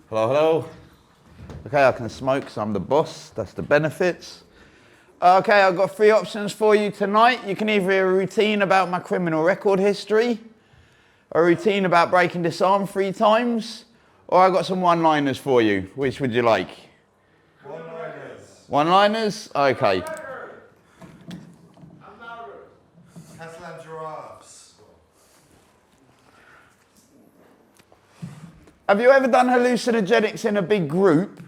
Hello, hello. Okay, I can smoke, so I'm the boss. That's the benefits. Okay, I've got 3 options for you tonight. You can either hear a routine about my criminal record history, a routine about breaking this arm 3 times, or I've got some one-liners for you. Which would you like? One-liners. One-liners? Okay. Catalan giraffes. Have you ever done hallucinogenics in a big group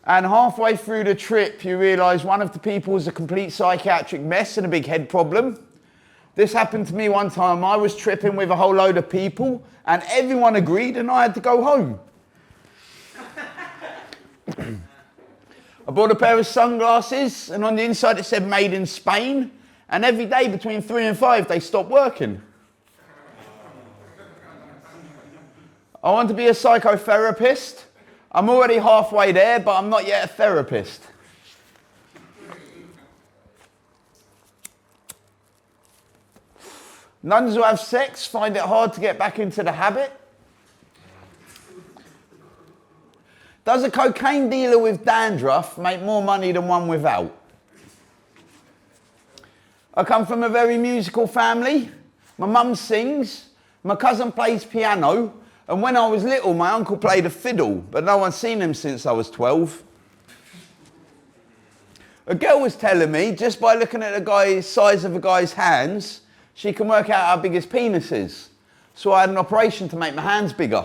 and halfway through the trip you realise one of the people is a complete psychiatric mess and a big head problem? This happened to me one time. I was tripping with a whole load of people and everyone agreed and I had to go home. I bought a pair of sunglasses and on the inside it said made in Spain, and every day between 3 and 5 they stopped working. I want to be a psychotherapist. I'm already halfway there, but I'm not yet a therapist. Nuns who have sex find it hard to get back into the habit. Does a cocaine dealer with dandruff make more money than one without? I come from a very musical family. My mum sings, my cousin plays piano, and when I was little, my uncle played a fiddle, but no one's seen him since I was 12. A girl was telling me, just by looking at the size of a guy's hands, she can work out how big his penis is. So I had an operation to make my hands bigger.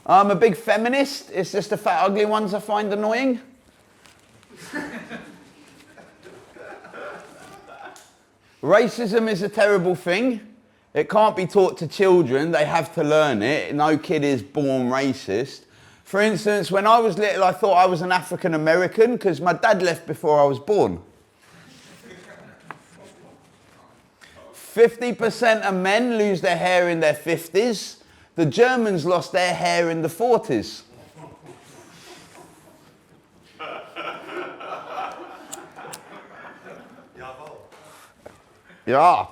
I'm a big feminist. It's just the fat, ugly ones I find annoying. Racism is a terrible thing. It can't be taught to children. They have to learn it. No kid is born racist. For instance, when I was little, I thought I was an African American because my dad left before I was born. 50% of men lose their hair in their 50s. The Germans lost their hair in the 40s. Yeah.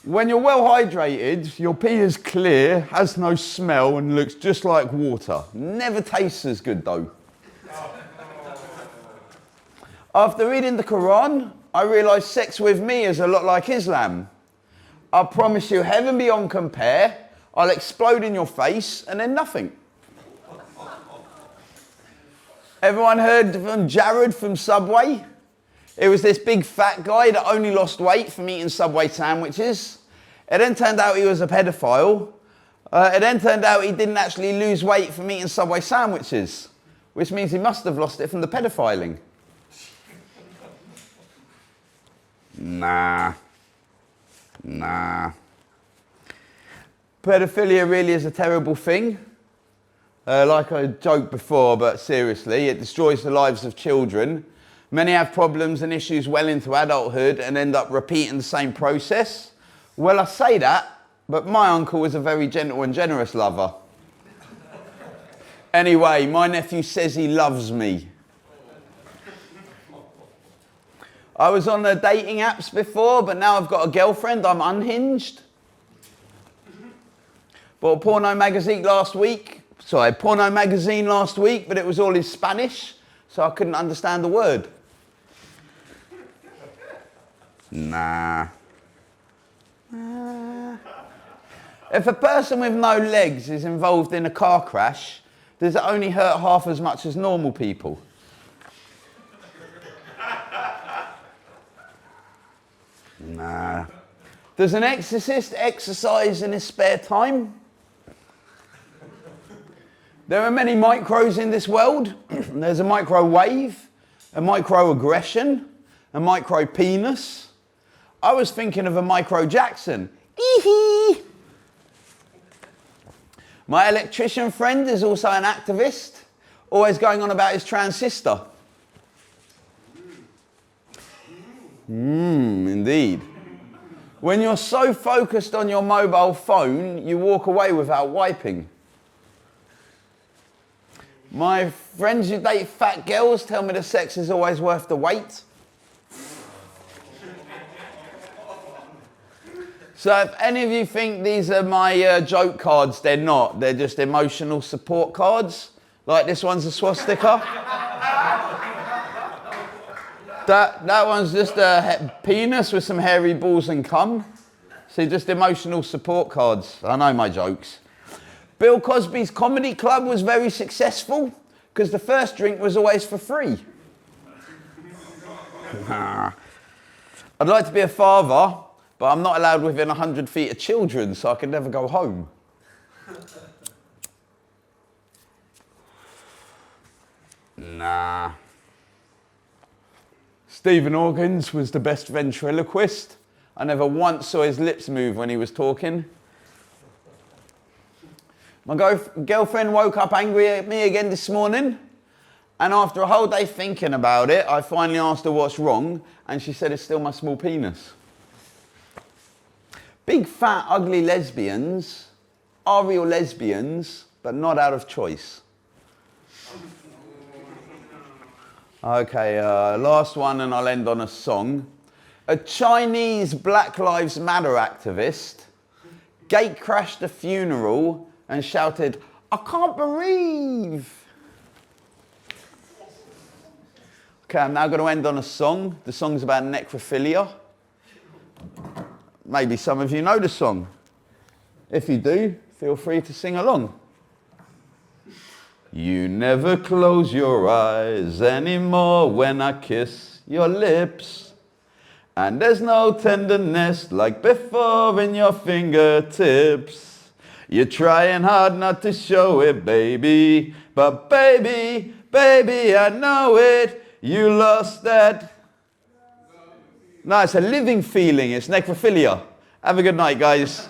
When you're well hydrated, your pee is clear, has no smell, and looks just like water. Never tastes as good though. After reading the Quran, I realised sex with me is a lot like Islam. I promise you, heaven beyond compare. I'll explode in your face and then nothing. Everyone heard from Jared from Subway? It was this big fat guy that only lost weight from eating Subway sandwiches. It then turned out he was a pedophile. It then turned out he didn't actually lose weight from eating Subway sandwiches, which means he must have lost it from the pedophiling. Nah. Pedophilia really is a terrible thing. Like I joked before, but seriously, it destroys the lives of children. Many have problems and issues well into adulthood and end up repeating the same process. Well, I say that, but my uncle was a very gentle and generous lover. Anyway, my nephew says he loves me. I was on the dating apps before, but now I've got a girlfriend. I'm unhinged. Bought a porno magazine last week, but it was all in Spanish, so I couldn't understand the word. Nah. If a person with no legs is involved in a car crash, does it only hurt half as much as normal people? Nah. Does an exorcist exercise in his spare time? There are many micros in this world. There's a microwave, a microaggression, a micro-penis. I was thinking of a Micro Jackson. Ee-hee. My electrician friend is also an activist, always going on about his transistor. Indeed. When you're so focused on your mobile phone, you walk away without wiping. My friends who date fat girls tell me the sex is always worth the wait. So if any of you think these are my joke cards, they're not. They're just emotional support cards. Like this one's a swastika. That one's just a penis with some hairy balls and cum. See, just emotional support cards. I know my jokes. Bill Cosby's comedy club was very successful because the first drink was always for free. I'd like to be a father, but I'm not allowed within 100 feet of children, so I can never go home. Nah. Stephen Hawkins was the best ventriloquist. I never once saw his lips move when he was talking. My girlfriend woke up angry at me again this morning, and after a whole day thinking about it, I finally asked her what's wrong, and she said it's still my small penis. Big, fat, ugly lesbians are real lesbians, but not out of choice. Okay, last one, and I'll end on a song. A Chinese Black Lives Matter activist gate crashed a funeral and shouted, "I can't breathe." Okay, I'm now going to end on a song. The song's about necrophilia. Maybe some of you know the song. If you do, feel free to sing along. You never close your eyes anymore when I kiss your lips. And there's no tenderness like before in your fingertips. You're trying hard not to show it, baby. But baby, baby, I know it. You lost that. No, it's a living feeling. It's necrophilia. Have a good night, guys.